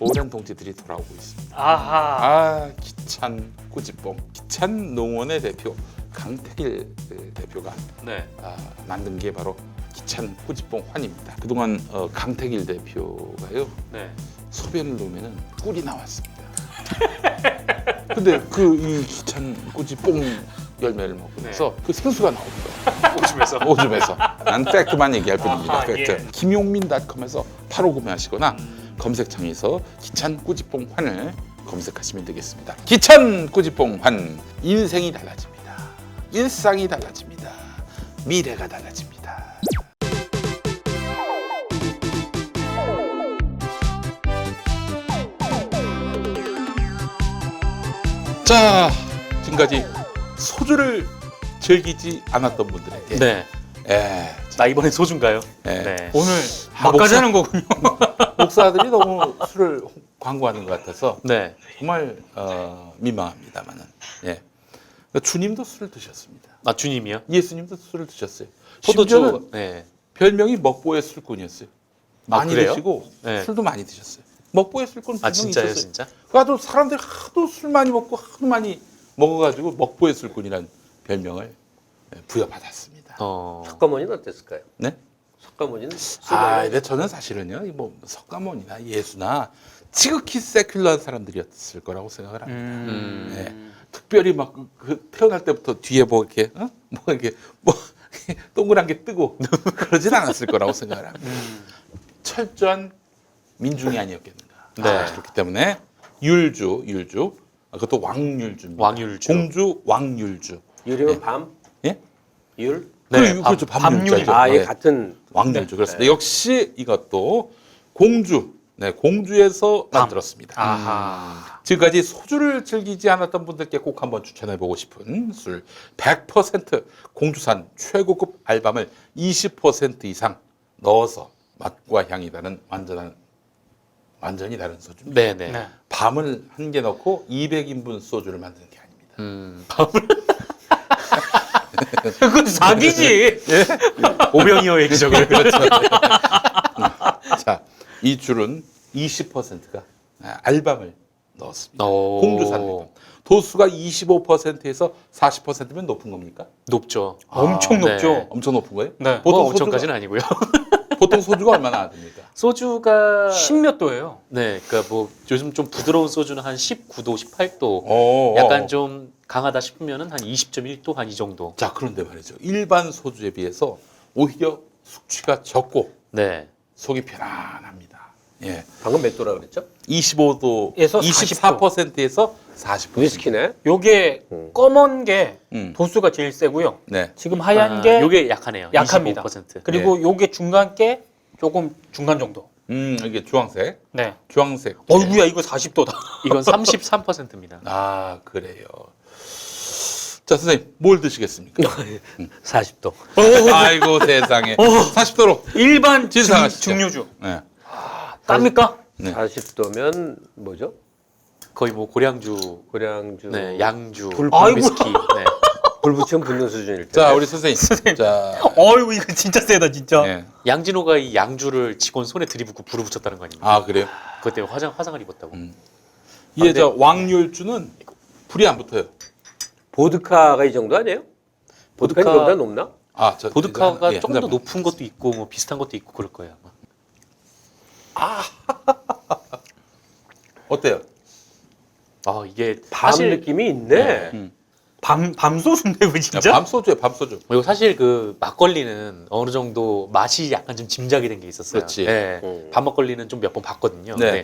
오랜 동지들이 돌아오고 있습니다. 아하. 기찬 꾸지뽕. 기찬 농원의 대표 강태길 대표가 네. 만든 게 바로 기찬 꾸지뽕 환입니다. 그동안 강태길 대표가요 네. 소변을 놓으면 꿀이 나왔습니다. 근데 이 기찬 꾸지뽕 열매를 먹으면서 그 생수가 나옵니다. 오줌에서. 오줌에서. 난 팩트만 얘기할 뿐입니다. 아하, 팩트. 예. 김용민닷컴에서 바로 구매하시거나 검색창에서 기찬 꾸지뽕 환을 검색하시면 되겠습니다. 기찬 꾸지뽕 환. 인생이 달라집니다. 일상이 달라집니다. 미래가 달라집니다. 자, 지금까지 소주를 즐기지 않았던 분들에게 네. 나 이번엔 소주인가요? 네. 오늘 막까지 하는 거군요. 목사들이 너무 술을 광고하는 것 같아서 네. 정말 민망합니다만은 주님도 술을 드셨습니다. 주님이요? 예수님도 술을 드셨어요. 포도주. 심지어는 네. 별명이 먹보의 술꾼이었어요. 많이 그래요? 드시고 네. 술도 많이 드셨어요. 먹보의 술꾼 별명이 진짜요, 있었어요. 진짜? 그래도 사람들이 하도 술 많이 먹고 하도 많이 먹어가지고 먹보의 술꾼이라는 별명을 부여받았습니다. 석가모니는 어땠을까요? 네? 석가모니는 근데 저는 사실은요, 뭐 석가모니나 예수나 지극히 세큘러한 사람들이었을 거라고 생각을 합니다. 네. 특별히 막 태어날 때부터 뒤에 뭐 이렇게 동그란 게 뜨고 그러진 않았을 거라고 생각을 합니다. 철저한 민중이 아니었겠는가. 네. 그렇기 때문에 율주, 그것도 왕율주입니다. 왕율주. 공주 왕율주. 율이면 네. 밤? 예? 율? 네, 그렇죠. 밤율주죠. 아, 예, 네. 같은 왕율주 그렇습니다. 역시 이것도 공주에서 만들었습니다. 아하. 지금까지 소주를 즐기지 않았던 분들께 꼭 한번 추천해보고 싶은 술 100% 공주산 최고급 알밤을 20% 이상 넣어서 맛과 향이 다른 완전히 다른 소주입니다. 네네. 네. 밤을 한 개 넣고 200인분 소주를 만드는 게 아닙니다. 그건 사기지. 오병이어의 기적을. 그렇죠. 자, 이 줄은 20%가 알밤을 넣었습니다. 공주산 알밤. 도수가 25%에서 40%면 높은 겁니까? 높죠. 엄청 네. 높죠. 엄청 높은 거예요? 네. 뭐 보통 엄청까지는 아니고요. 보통 소주가 얼마나 됩니까? 소주가 10몇 도예요. 네, 그러니까 뭐 요즘 좀 부드러운 소주는 한 19도, 18도. 오, 약간 좀 강하다 싶으면은 한 20.1도 한 이 정도. 자, 그런데 말이죠. 일반 소주에 비해서 오히려 숙취가 적고 네. 속이 편안합니다. 예. 방금 몇 도라 그랬죠? 25도, 에서 24%에서 40%. 위스키네. 요게 검은 게 음. 도수가 제일 세고요. 네. 지금 하얀 게 요게 약하네요. 약합니다. 25%. 그리고 요게 중간 게 조금 중간 정도. 이게 주황색. 네. 주황색. 어이구야 이거 40도다. 이건 33%입니다. 아, 그래요. 자, 선생님, 뭘 드시겠습니까? 40도. 아이고, 세상에. 40도로. 일반 진상하시죠. 증류주. 네. 깝니까? 네. 40도면 뭐죠? 거의 뭐 고량주, 고량주. 네, 양주, 아이고. 위스키. 네. 불 붙이면 붙는 수준일 때. 자, 우리 선생님. 자, 어이구 이거 진짜 세다 진짜. 예. 양진호가 이 양주를 직원 손에 들이붓고 불을 붙였다는 거 아닙니까? 아, 그래요? 그것 때문에 화상을 입었다고. 이게 저 왕율주는 불이 안 붙어요. 보드카가 이 정도 아니에요? 보드카 이거보다 높나? 아, 저 보드카가 예, 조금 한 더 잔만. 높은 것도 있고 뭐 비슷한 것도 있고 그럴 거예요. 아마. 어때요? 이게 밤 사실 느낌이 있네. 음. 밤소주인데 이거 진짜? 밤소주에 밤소주. 이거 사실 그 막걸리는 어느 정도 맛이 약간 좀 짐작이 된 게 있었어요. 그렇지. 네. 음. 밤 막걸리는 좀 몇 번 봤거든요. 네.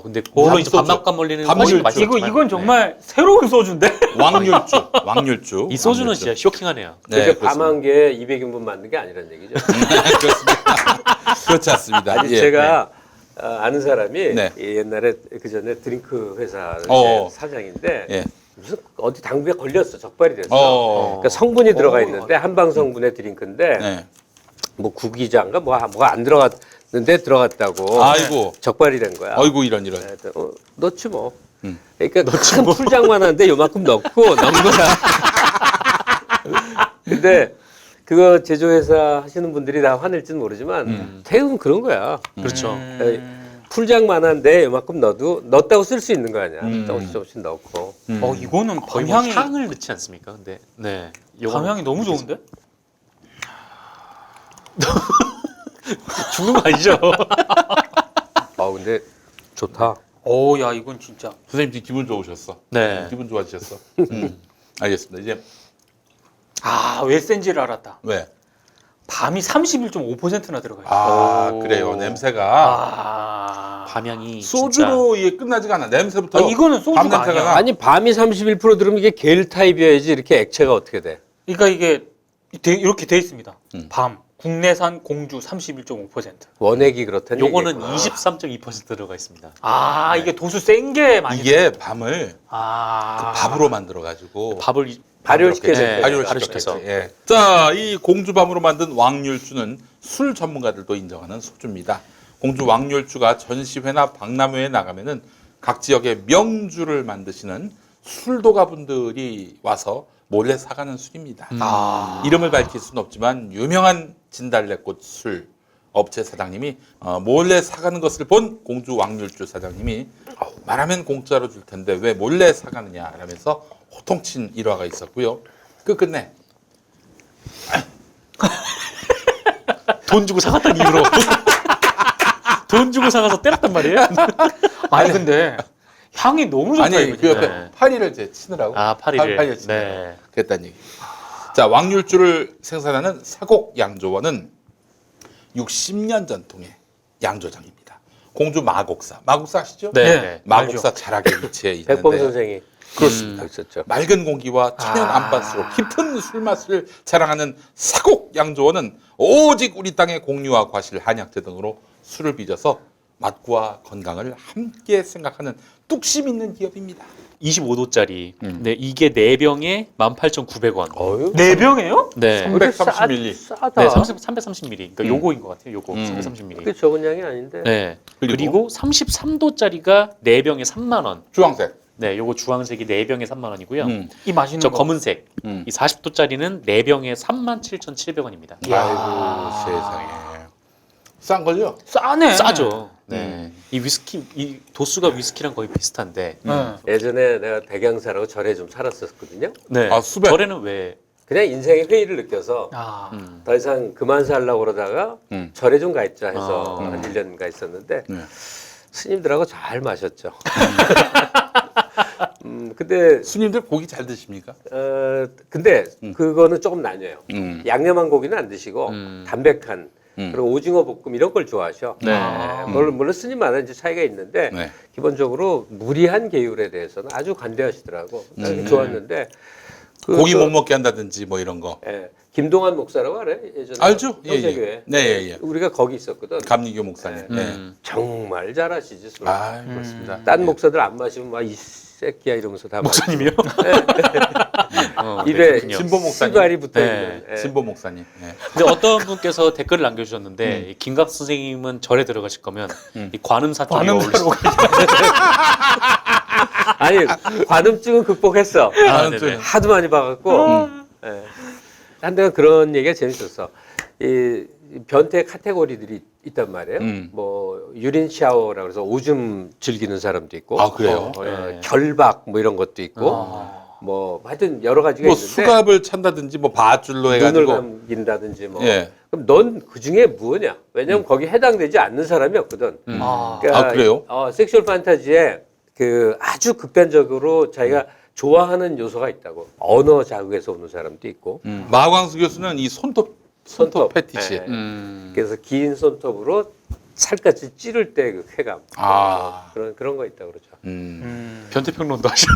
근데 물론 이제 밤소주. 밤 막걸리는 밤 훨씬 물주. 맛있지만 이건 정말 새로운 소주인데. 왕율주. 이 소주는 왕율주. 진짜 쇼킹하네요. 네, 그러니까 밤 그렇습니다. 한 개에 200인분 만든 게 아니란 얘기죠. 그렇습니다. 그렇지 않습니다. 아니 예. 제가 아는 사람이 네. 옛날에 그 전에 드링크 회사 사장인데 예. 무슨 어디 당구에 걸렸어. 적발이 됐어. 어. 그러니까 성분이 들어가 있는데 한방 성분의 드링크인데 네. 뭐 구기자인가 뭐가 안 들어갔는데 들어갔다고 아이고. 적발이 된 거야. 아이고 이런. 그래서 넣지 뭐. 그러니까 큰 풀장만 하는데 요만큼 넣고 넣은 거야. 근데 그거 제조회사 하시는 분들이 다 화낼지는 모르지만 대부분 그런 거야. 그렇죠. 풀장만한데 요만큼 넣었다고 쓸 수 있는 거 아니야. 조금씩 넣고. 이거는 거의 밤향이 뭐 향을 넣지 않습니까? 근데 네. 밤향이 너무 좋은데? 죽는 거 아니죠? 근데 좋다. 야 이건 진짜. 선생님 지금 기분 좋으셨어. 네. 기분 좋아지셨어. 알겠습니다. 이제 왜 센지를 알았다. 왜? 밤이 31.5%나 들어가 있어. 그래요. 냄새가 밤향이 소주로 이게 끝나지가 않아. 냄새부터. 이거는 소주가 밤 냄새가 아니야. 나. 아니 밤이 31% 들으면 이게 겔 타입이어야지 이렇게 액체가 어떻게 돼? 그러니까 이게 이렇게 돼 있습니다. 밤 국내산 공주 31.5%. 원액이 그렇다는 요거는 얘기구나. 23.2% 들어가 있습니다. 이게 도수 센 게 많이. 이게 밤을 그 아. 밥으로 만들어 가지고 밥을 발효시켜야 네, 돼. 발효를 발효시켜서. 시켰겠지. 예. 자, 이 공주밤으로 만든 왕률주는 술 전문가들도 인정하는 소주입니다. 공주 왕률주가 전시회나 박람회에 나가면은 각 지역의 명주를 만드시는 술도가 분들이 와서 몰래 사가는 술입니다. 이름을 밝힐 수는 없지만 유명한 진달래꽃 술 업체 사장님이 몰래 사가는 것을 본 공주 왕률주 사장님이 말하면 공짜로 줄 텐데 왜 몰래 사가느냐 라면서 호통친 일화가 있었고요. 끝내 돈 주고 사갔다는 이유로 돈 주고 사가서 때렸단 말이에요? 근데 향이 너무 좋다. 아니 이거 그 진짜. 옆에 네. 파리를 이제 치느라고 파리를. 파리를 치느라고 네. 그랬다는 얘기. 자, 왕률주를 생산하는 사곡 양조원은 60년 전통의 양조장입니다. 공주 마곡사 아시죠? 네. 네. 마곡사 자락에 위치해 백범 있는데 선생이 그렇습니다. 있었죠. 맑은 공기와 천연 안반수로 깊은 술맛을 자랑하는 사곡 양조원은 오직 우리 땅의 공유와 과실, 한약재 등으로 술을 빚어서 맛과 건강을 함께 생각하는 뚝심 있는 기업입니다. 25도짜리. 네, 이게 4병에 18,900원. 어휴. 4병이에요? 네. 330ml. 싸다. 네, 330ml. 그러니까 요거인 것 같아요. 요거 330ml. 그게 적은 양이 아닌데. 네. 그리고? 그리고 33도짜리가 4병에 3만 원. 주황색. 네, 요거 주황색이 4병에 3만 원이고요. 이 맛있는 저 거. 검은색. 음. 이 40도짜리는 4병에 37,700원입니다. 아이고 세상에. 싼 걸요? 싸네. 싸죠. 네. 이 위스키, 이 도수가 위스키랑 거의 비슷한데. 네. 예전에 내가 백양사라고 절에 좀 살았었거든요. 네. 아, 수백. 절에는 왜? 그냥 인생의 회의를 느껴서 더 이상 그만 살려고 그러다가 절에 좀 가 있자 해서 한 1년 가 있었는데 네. 스님들하고 잘 마셨죠. 근데 스님들 고기 잘 드십니까? 근데 그거는 조금 나뉘어요. 음. 양념한 고기는 안 드시고 담백한 그리고 오징어 볶음 이런 걸 좋아하셔. 네. 물론 스님마다 이제 차이가 있는데 네. 기본적으로 무리한 계율에 대해서는 아주 관대하시더라고. 좋았는데 고기 못 먹게 한다든지 뭐 이런 거. 예, 김동환 목사라고 알아요? 예전에 알죠? 예, 형제교회. 예. 네, 예, 예. 우리가 거기 있었거든. 감리교 목사님. 네. 정말 잘하시지 술. 아, 그렇습니다. 딴 예. 목사들 안 마시면 막 이 새끼야 이러면서 다 목사님이요? 입에 그렇군요. 진보 목사님. 씨발이 붙어 있는. 네, 예. 진보 목사님. 네. 근데 어떤 분께서 댓글을 남겨주셨는데 이 김갑 선생님은 절에 들어가실 거면 이 관음 사쪽이 어울리시 아니 관음증은 극복했어. 아, 네네. 하도 많이 봐갖고. 예. 한데가 그런 얘기가 재밌었어. 이 변태 카테고리들이 있단 말이에요. 뭐 유린 샤워라 그래서 오줌 즐기는 사람도 있고, 아, 그래요? 네. 결박 뭐 이런 것도 있고, 뭐 하여튼 여러 가지가 뭐 있는데 수갑을 찬다든지 뭐 밧줄로 눈을 해가지고. 감긴다든지 뭐. 예. 그럼 넌 그 중에 뭐냐? 왜냐면 거기 해당되지 않는 사람이 없거든. 아. 아, 그래요? 섹슈얼 판타지에 그 아주 극단적으로 자기가 좋아하는 요소가 있다고. 언어 자극에서 오는 사람도 있고. 마광수 교수는 이 손톱 패티시. 예. 그래서 긴 손톱으로 살갗이 찌를 때 그 쾌감. 아. 그런 거 있다 그러죠. 변태평론도 하시는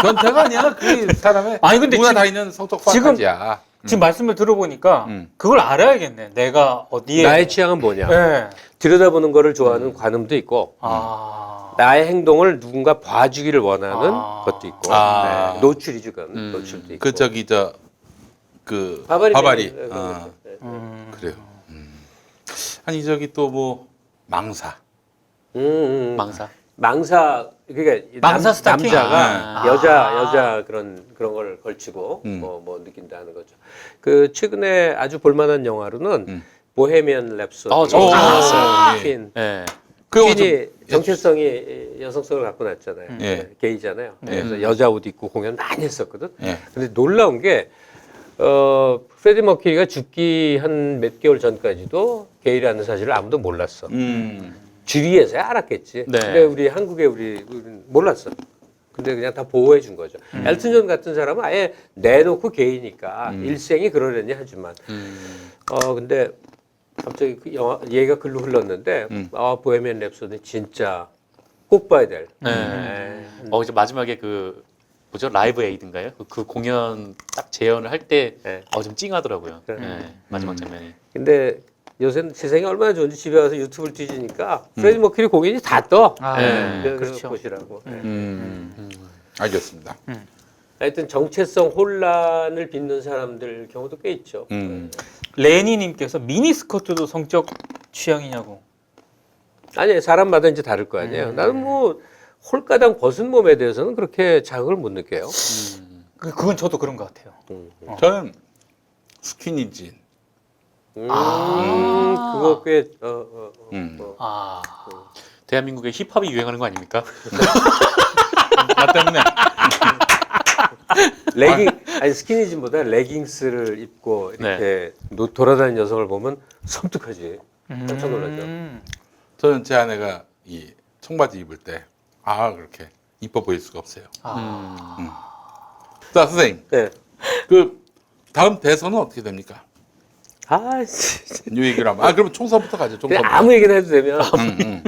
변태가 아니야. 그 사람의 아니, 근데 누구나 지금- 다 있는 성적 지금- 판타지야. 지금 말씀을 들어보니까 그걸 알아야겠네. 내가 어디에. 나의 취향은 뭐냐? 네. 들여다보는 거를 좋아하는 관음도 있고, 나의 행동을 누군가 봐주기를 원하는 것도 있고, 아. 네. 노출이죠, 그건. 노출도 있고. 그 저기 그 바바리. 바바리. 네, 아, 네. 그래요. 아니 저기 또 뭐 망사. 망사. 망사 그러니까 망사 스타킹? 남자가 아. 여자 그런 걸 걸치고 뭐 느낀다는 거죠. 그 최근에 아주 볼만한 영화로는 보헤미안 랩소디. 저거 오. 봤어요. 퀸. 네. 그거 스킨이 좀 정체성이 여성성을 갖고 났잖아요. 예. 게이잖아요. 네. 그래서 여자 옷 입고 공연 많이 했었거든. 예. 근데 놀라운 게 프레디 머큐리가 죽기 한 몇 개월 전까지도 게이라는 사실을 아무도 몰랐어. 주위에서야 알았겠지. 네. 근데 우리 한국에 우리는 몰랐어. 근데 그냥 다 보호해 준 거죠. 엘튼 존 같은 사람은 아예 내놓고 게이니까 일생이 그러려니 하지만 근데 갑자기 그 영화 얘기가 글로 흘렀는데 보헤미안 랩소디 진짜 꼭 봐야 될. 네. 이제 마지막에 그 뭐죠 라이브 에이드인가요? 그 공연 딱 재연을 할 때 네. 좀 찡하더라고요. 그래. 네, 마지막 장면이. 근데 요새는 세상이 얼마나 좋은지 집에 와서 유튜브를 뒤지니까 프레디 머큐리 공연이 다 떠. 네. 그래서 그렇죠. 보시라고. 알겠습니다. 하여튼 정체성 혼란을 빚는 사람들 경우도 꽤 있죠. 레니님께서 미니스커트도 성적 취향이냐고. 아니 사람마다 이제 다를 거 아니에요. 나는 뭐 홀가당 벗은 몸에 대해서는 그렇게 자극을 못 느껴요. 그건 저도 그런 것 같아요. 저는 스키니진. 그거 꽤 대한민국에 힙합이 유행하는 거 아닙니까? 나 때문에 아니 스키니진보다 레깅스를 입고 이렇게 돌아다니는 여성을 보면 섬뜩하지. 깜짝 놀라죠. 저는 제 아내가 이 청바지 입을 때 그렇게 이뻐 보일 수가 없어요. 자 선생님, 네. 그 다음 대선은 어떻게 됩니까? 진짜. 요 얘기를 하면 그러면 총선부터 가죠. 그냥 총선부터. 아무 얘기나 해도 되면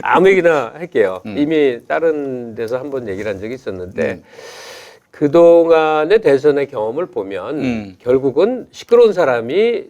아무 얘기나 할게요. 이미 다른 데서 한번 얘기를 한 적이 있었는데 그동안의 대선의 경험을 보면 결국은 시끄러운 사람이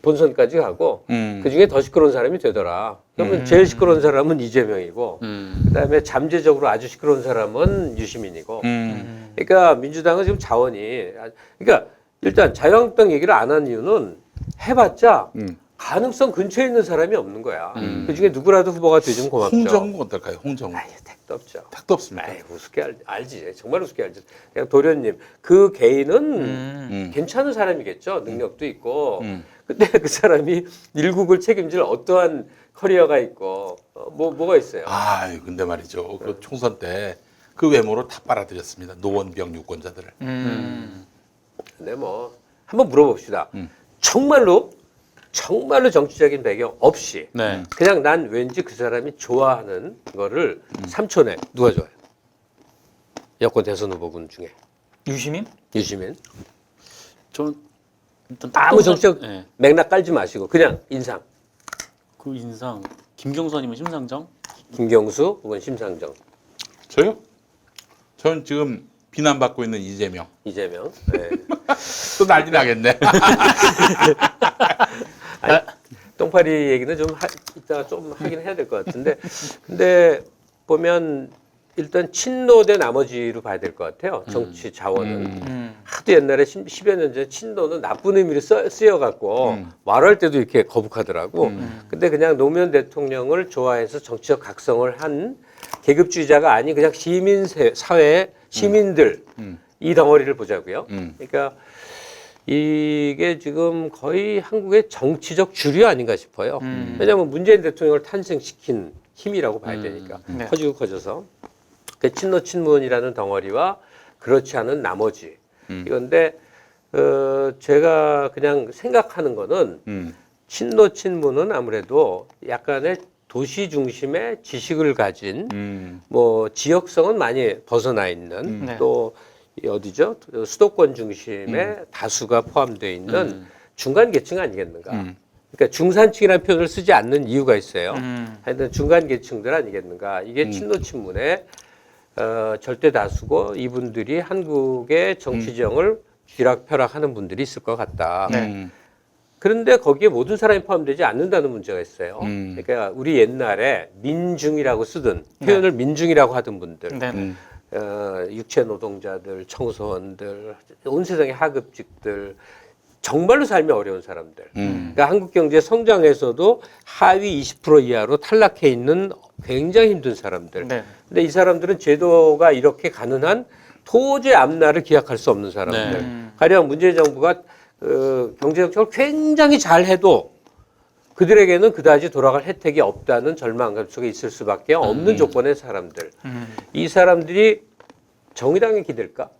본선까지 가고 그중에 더 시끄러운 사람이 되더라. 그러면 제일 시끄러운 사람은 이재명이고 그다음에 잠재적으로 아주 시끄러운 사람은 유시민이고 그러니까 민주당은 지금 자원이 그러니까 일단 자유한국당 얘기를 안 한 이유는 해봤자 가능성 근처에 있는 사람이 없는 거야. 그중에 누구라도 후보가 되면 고맙죠. 홍정국 어떨까요? 홍정국. 택도 없죠. 택도 없습니다. 우습게 알지. 정말 우습게 알지. 그냥 도련님, 그 개인은 괜찮은 사람이겠죠. 능력도 있고. 근데 그 사람이 일국을 책임질 어떠한 커리어가 있고, 뭐가 있어요. 근데 말이죠. 그 총선 때 그 외모로 다 빨아들였습니다. 노원병 유권자들을. 근데 뭐, 한번 물어봅시다. 정말로 정치적인 배경 없이 네. 그냥 난 왠지 그 사람이 좋아하는 거를 3초 내 누가 좋아해요? 여권 대선 후보군 중에 유시민? 유시민 저는 일단 아무 정치적 네. 맥락 깔지 마시고 그냥 인상 그 인상 김경수 아니면 심상정? 김경수 혹은 심상정 저요? 저는 지금 비난받고 있는 이재명. 네. 또 난리 나겠네. 똥파리 얘기는 좀 이따가 좀 하긴 해야 될 것 같은데 근데 보면 일단 친노 대 나머지로 봐야 될 것 같아요. 정치 자원은. 하도 옛날에 10여 년 전에 친노는 나쁜 의미로 쓰여갖고 말할 때도 이렇게 거북하더라고. 근데 그냥 노무현 대통령을 좋아해서 정치적 각성을 한 계급주의자가 아닌 그냥 사회 시민들 이 덩어리를 보자고요. 그러니까 이게 지금 거의 한국의 정치적 주류 아닌가 싶어요. 왜냐하면 문재인 대통령을 탄생시킨 힘이라고 봐야 되니까. 네. 커지고 커져서. 그 친노 친문이라는 덩어리와 그렇지 않은 나머지. 이건데 제가 그냥 생각하는 거는 친노 친문은 아무래도 약간의 도시 중심의 지식을 가진 뭐 지역성은 많이 벗어나 있는 네. 또 어디죠? 수도권 중심의 다수가 포함되어 있는 중간 계층 아니겠는가? 그러니까 중산층이라는 표현을 쓰지 않는 이유가 있어요. 하여튼 중간 계층들 아니겠는가? 이게 친노 친문의 절대 다수고 이분들이 한국의 정치 지형을 쥐락펴락하는 분들이 있을 것 같다. 그런데 거기에 모든 사람이 포함되지 않는다는 문제가 있어요. 그러니까 우리 옛날에 민중이라고 쓰던 표현을 민중이라고 하던 분들, 네. 육체 노동자들, 청소원들, 온 세상의 하급직들, 정말로 삶이 어려운 사람들. 그러니까 한국 경제 성장에서도 하위 20% 이하로 탈락해 있는 굉장히 힘든 사람들. 네. 근데 이 사람들은 제도가 이렇게 가능한 도저히 앞날을 기약할 수 없는 사람들. 네. 가령 문재인 정부가 경제 정책을 굉장히 잘 해도 그들에게는 그다지 돌아갈 혜택이 없다는 절망감 속에 있을 수밖에 없는 조건의 사람들. 이 사람들이 정의당에 기댈까?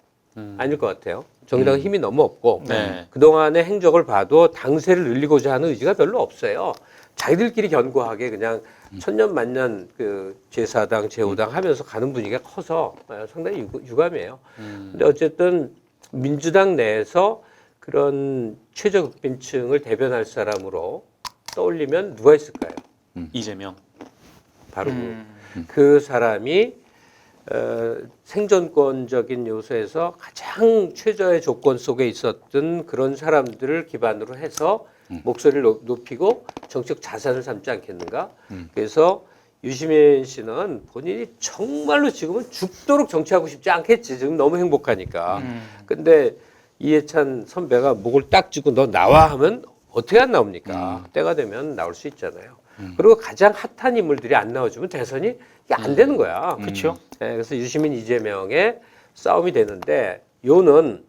아닐 것 같아요. 정의당은 힘이 너무 없고 네. 그동안의 행적을 봐도 당세를 늘리고자 하는 의지가 별로 없어요. 자기들끼리 견고하게 그냥 천년만년 그 제4당, 제5당 하면서 가는 분위기가 커서 상당히 유감이에요. 근데 어쨌든 민주당 내에서 그런 최저급빈층을 대변할 사람으로 떠올리면 누가 있을까요? 이재명. 바로 그 사람이 생존권적인 요소에서 가장 최저의 조건 속에 있었던 그런 사람들을 기반으로 해서 목소리를 높이고 정치적 자산을 삼지 않겠는가? 그래서 유시민 씨는 본인이 정말로 지금은 죽도록 정치하고 싶지 않겠지. 지금 너무 행복하니까. 근데 이해찬 선배가 목을 딱 쥐고 너 나와 하면 어떻게 안 나옵니까? 때가 되면 나올 수 있잖아요. 그리고 가장 핫한 인물들이 안 나와주면 대선이 이게 안 되는 거야. 그렇죠. 네, 그래서 유시민 이재명의 싸움이 되는데 요는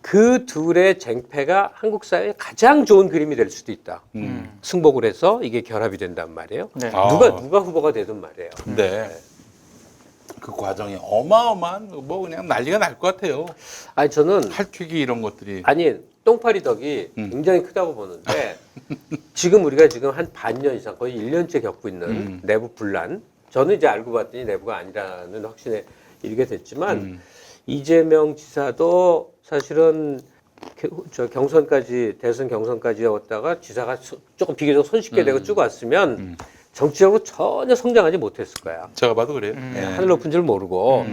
그 둘의 쟁패가 한국 사회에 가장 좋은 그림이 될 수도 있다. 승복을 해서 이게 결합이 된단 말이에요. 네. 아. 누가 후보가 되든 말이에요. 근데 그 과정이 어마어마한 뭐 그냥 난리가 날 것 같아요. 아니 저는 탈퇴기 이런 것들이. 아니 똥파리 덕이 굉장히 크다고 보는데 지금 우리가 지금 한 반년 이상 거의 1년째 겪고 있는 내부 분란. 저는 이제 알고 봤더니 내부가 아니라는 확신에 이르게 됐지만 이재명 지사도 사실은 저 경선까지 대선 경선까지 왔다가 지사가 조금 비교적 손쉽게 되고 쭉 왔으면 정치적으로 전혀 성장하지 못했을 거야. 제가 봐도 그래요. 네, 하늘 높은 줄 모르고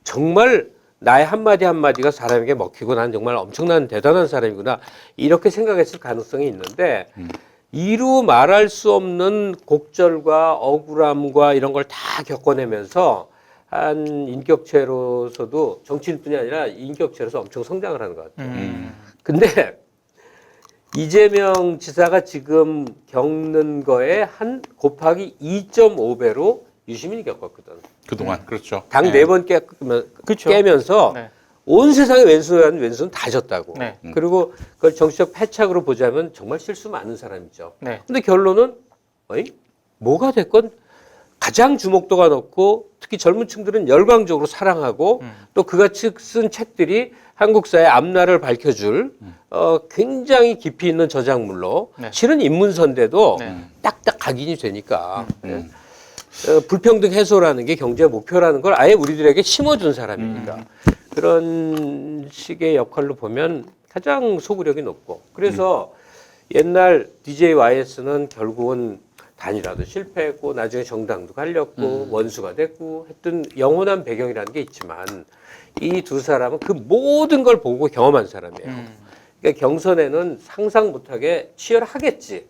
정말 나의 한마디 한마디가 사람에게 먹히고 난 정말 엄청난 대단한 사람이구나 이렇게 생각했을 가능성이 있는데 이루 말할 수 없는 곡절과 억울함과 이런 걸 다 겪어내면서 한 인격체로서도 정치인뿐이 아니라 인격체로서 엄청 성장을 하는 것 같아요. 근데 이재명 지사가 지금 겪는 거에 한 곱하기 2.5배로 유시민이 겪었거든. 그동안 그렇죠. 당 네. 4번 그렇죠. 깨면서 네. 온 세상의 왼손 왼손 다 졌다고. 네. 그리고 그걸 정치적 패착으로 보자면 정말 실수 많은 사람이죠. 네. 근데 결론은 뭐가 됐건 가장 주목도가 높고 특히 젊은 층들은 열광적으로 사랑하고 또 그가 쓴 책들이 한국 사회 앞날을 밝혀줄 굉장히 깊이 있는 저작물로 네. 실은 인문서인데도 네. 딱딱 각인이 되니까 불평등 해소라는 게 경제 목표라는 걸 아예 우리들에게 심어준 사람이니까 그런 식의 역할로 보면 가장 소구력이 높고 그래서 옛날 DJYS는 결국은 단일화도 실패했고 나중에 정당도 갈렸고 원수가 됐고 했던 영원한 배경이라는 게 있지만 이 두 사람은 그 모든 걸 보고 경험한 사람이에요. 그러니까 경선에는 상상 못하게 치열하겠지.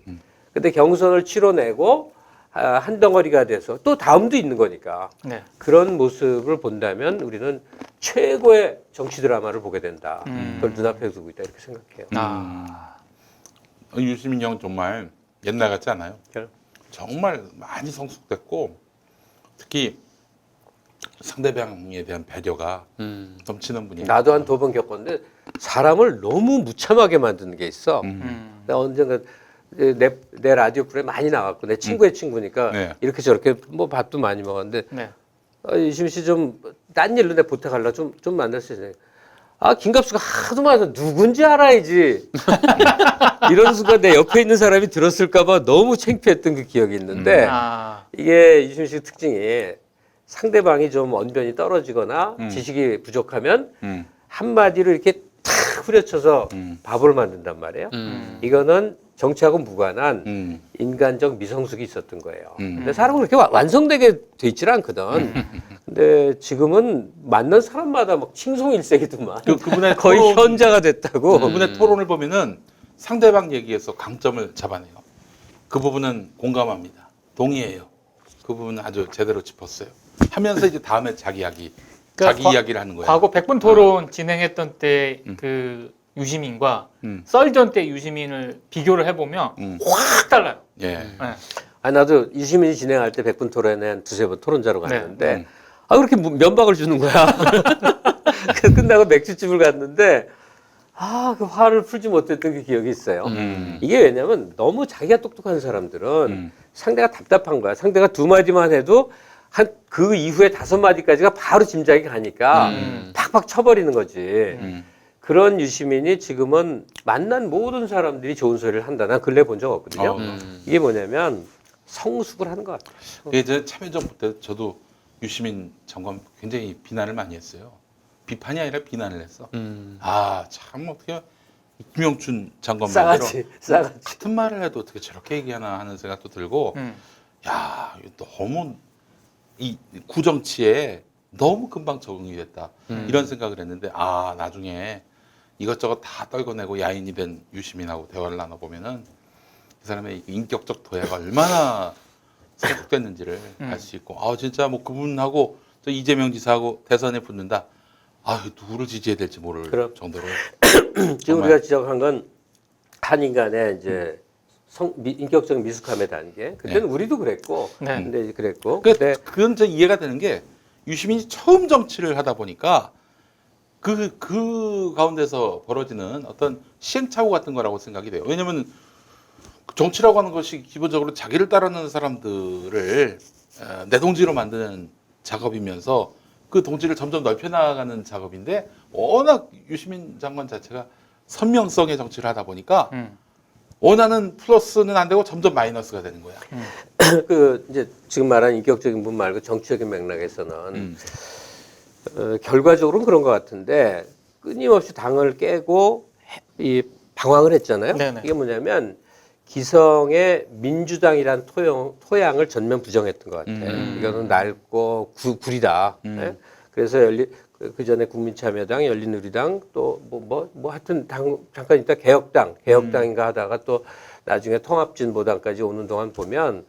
근데 경선을 치러내고 한 덩어리가 돼서 또 다음도 있는 거니까 네. 그런 모습을 본다면 우리는 최고의 정치 드라마를 보게 된다. 그걸 눈앞에 두고 있다 이렇게 생각해요. 유시민 형 정말 옛날 같지 않아요? 그래요? 정말 많이 성숙됐고 특히 상대방에 대한 배려가 넘치는 분이에요. 나도 한 2번 겪었는데 사람을 너무 무참하게 만드는 게 있어. 내가 언젠가 내 라디오 프로에 많이 나왔고 내 친구의 친구니까 네. 이렇게 저렇게 뭐 밥도 많이 먹었는데 네. 유시민 씨 좀 딴 일로 내 부탁하려 좀 만날 수 있어요. 아 김갑수가 하도 많아서 누군지 알아야지. 이런 순간 내 옆에 있는 사람이 들었을까봐 너무 창피했던 그 기억이 있는데 이게 유시민 씨 특징이 상대방이 좀 언변이 떨어지거나 지식이 부족하면 한마디로 이렇게 탁 후려쳐서 바보를 만든단 말이에요. 이거는 정치하고 무관한 인간적 미성숙이 있었던 거예요. 근데 사람은 그렇게 완성되게 돼 있질 않거든. 근데 지금은 만난 사람마다 막 칭송일색이더만. 그분의 거의 토론, 현자가 됐다고. 그분의 토론을 보면은 상대방 얘기에서 강점을 잡아내요. 그 부분은 공감합니다. 동의해요. 그 부분은 아주 제대로 짚었어요. 하면서 이제 다음에 자기 이야기, 그러니까 자기 이야기를 하는 거예요. 과거 100분 토론 진행했던 때 그 유시민과 썰전 때 유시민을 비교를 해보면 확 달라요. 예. 네. 아, 나도 유시민이 진행할 때 100분 토론에 한 2-3번 토론자로 갔는데, 네. 아, 그렇게 면박을 주는 거야. 끝나고 맥주집을 갔는데, 그 화를 풀지 못했던 그 기억이 있어요. 이게 왜냐면 너무 자기가 똑똑한 사람들은 상대가 답답한 거야. 상대가 두 마디만 해도 그 이후에 다섯 마디까지가 바로 짐작이 가니까 팍팍 쳐버리는 거지. 그런 유시민이 지금은 만난 모든 사람들이 좋은 소리를 한다. 난 근래 본 적 없거든요. 이게 뭐냐면 성숙을 하는 것 같아요. 이제 참여정부 때 저도 유시민 장관 굉장히 비난을 많이 했어요. 비판이 아니라 비난을 했어. 참 어떻게 김영춘 장관 말대로 싸가지. 같은 말을 해도 어떻게 저렇게 얘기하나 하는 생각도 들고, 야, 이거 너무 이 구정치에 너무 금방 적응이 됐다 이런 생각을 했는데, 나중에 이것저것 다 떨궈내고 야인이 된 유시민하고 대화를 나눠보면은 그 사람의 인격적 도약가 얼마나 성숙됐는지를 알 수 있고, 진짜 뭐 그분하고 저 이재명 지사하고 대선에 붙는다. 누구를 지지해야 될지 모를 정도로. 지금 우리가 지적한 건 한인 간의 이제 인격적 미숙함의 단계. 그때는 우리도 그랬고, 네. 근데 이제 그랬고. 그건 저 이해가 되는 게 유시민이 처음 정치를 하다 보니까 그 가운데서 벌어지는 어떤 시행착오 같은 거라고 생각이 돼요. 왜냐면 정치라고 하는 것이 기본적으로 자기를 따르는 사람들을 내 동지로 만드는 작업이면서 그 동지를 점점 넓혀나가는 작업인데, 워낙 유시민 장관 자체가 선명성의 정치를 하다 보니까 원하는 플러스는 안 되고 점점 마이너스가 되는 거야. 이제 지금 말한 인격적인 부분 말고 정치적인 맥락에서는 결과적으로는 그런 것 같은데, 끊임없이 당을 깨고 방황을 했잖아요. 네네. 이게 뭐냐면 기성의 민주당이란 토양을 전면 부정했던 것 같아요. 이거는 낡고 구리다. 네? 그래서 그 전에 국민참여당, 열린우리당, 또 하여튼 잠깐 있다 개혁당인가 하다가 또 나중에 통합진보당까지 오는 동안 보면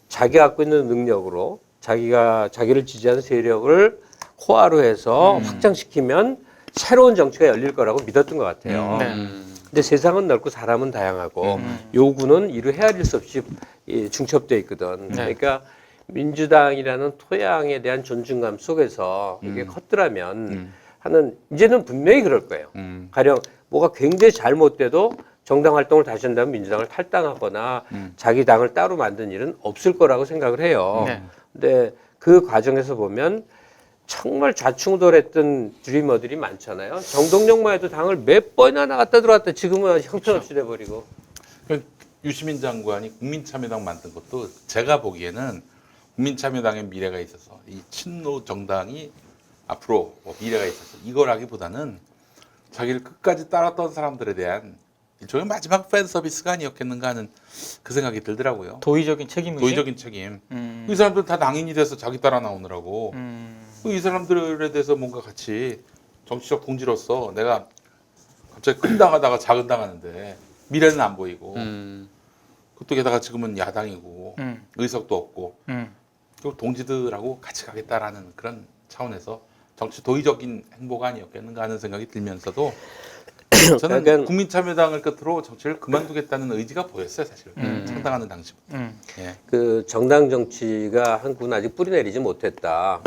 자기가 갖고 있는 능력으로 자기를 지지하는 세력을 호화로 해서 확장시키면 새로운 정치가 열릴 거라고 믿었던 것 같아요. 근데 세상은 넓고 사람은 다양하고 요구는 이루 헤아릴 수 없이 중첩되어 있거든. 그러니까 민주당이라는 토양에 대한 존중감 속에서 이게 컸더라면 하는, 이제는 분명히 그럴 거예요. 가령 뭐가 굉장히 잘못돼도 정당 활동을 다시 한다면 민주당을 탈당하거나 자기 당을 따로 만든 일은 없을 거라고 생각을 해요. 근데 그 과정에서 보면 정말 좌충우돌했던 드리머들이 많잖아요. 정동영만 해도 당을 몇 번이나 나갔다 들어왔다. 지금은 형편없이 돼버리고. 유시민 장관이 국민참여당 만든 것도 제가 보기에는 국민참여당의 미래가 있어서 이 친노 정당이 앞으로 미래가 있어서 이거라기보다는 자기를 끝까지 따랐던 사람들에 대한 일종의 마지막 팬 서비스가 아니었겠는가 하는 그 생각이 들더라고요. 도의적인 책임의식. 도의적인 책임. 이 사람들 다 낭인이 돼서 자기 따라 나오느라고. 이 사람들에 대해서 뭔가 같이 정치적 동지로서 내가 갑자기 큰 당하다가 작은 당하는데 미래는 안 보이고, 그것도 게다가 지금은 야당이고 의석도 없고, 그리고 동지들하고 같이 가겠다라는 그런 차원에서 정치 도의적인 행보가 아니었겠는가 하는 생각이 들면서도 저는 약간 국민참여당을 끝으로 정치를 그만두겠다는 의지가 보였어요, 사실. 창당하는 당시부터. 예. 그 정당 정치가 한국은 아직 뿌리 내리지 못했다.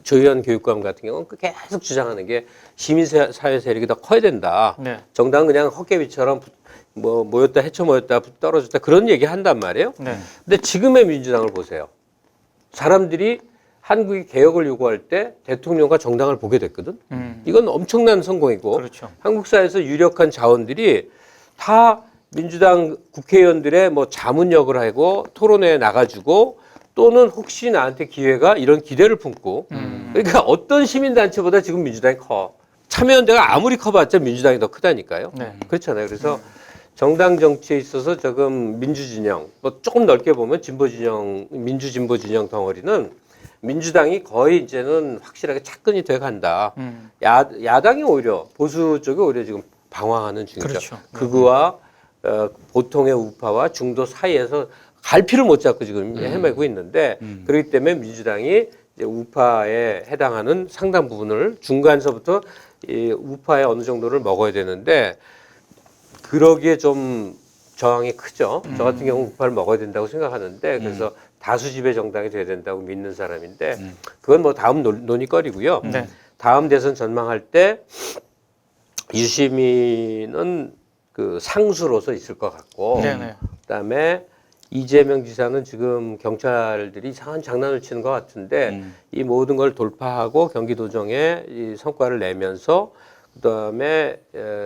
조희연 교육감 같은 경우는 계속 주장하는 게 시민사회 세력이 더 커야 된다. 네. 정당은 그냥 헛개비처럼 모였다 헤쳐 모였다 떨어졌다 그런 얘기 한단 말이에요. 네. 근데 지금의 민주당을 보세요. 사람들이 한국이 개혁을 요구할 때 대통령과 정당을 보게 됐거든. 이건 엄청난 성공이고, 그렇죠. 한국 사회에서 유력한 자원들이 다 민주당 국회의원들의 자문역을 하고 토론회에 나가주고, 또는 혹시 나한테 기회가 이런 기대를 품고, 그러니까 어떤 시민단체보다 지금 민주당이 커. 참여연대가 아무리 커봤자 민주당이 더 크다니까요. 네. 그렇잖아요. 그래서 정당 정치에 있어서 조금 민주진영, 조금 넓게 보면 진보진영, 민주진보진영 덩어리는 민주당이 거의 이제는 확실하게 착근이 돼 간다. 야당이 오히려 보수 쪽이 오히려 지금 방황하는 중이죠. 그렇죠. 극우와 보통의 우파와 중도 사이에서 갈피를 못 잡고 지금 헤매고 있는데, 그렇기 때문에 민주당이 이제 우파에 해당하는 상당 부분을 중간서부터 이 우파의 어느 정도를 먹어야 되는데, 그러기에 좀 저항이 크죠. 저 같은 경우 우파를 먹어야 된다고 생각하는데, 그래서 다수 지배 정당이 돼야 된다고 믿는 사람인데, 그건 다음 논의거리고요. 네. 다음 대선 전망할 때 유시민은 그 상수로서 있을 것 같고, 네네. 그다음에 이재명 지사는 지금 경찰들이 이상한 장난을 치는 것 같은데 이 모든 걸 돌파하고 경기도정에 이 성과를 내면서 그다음에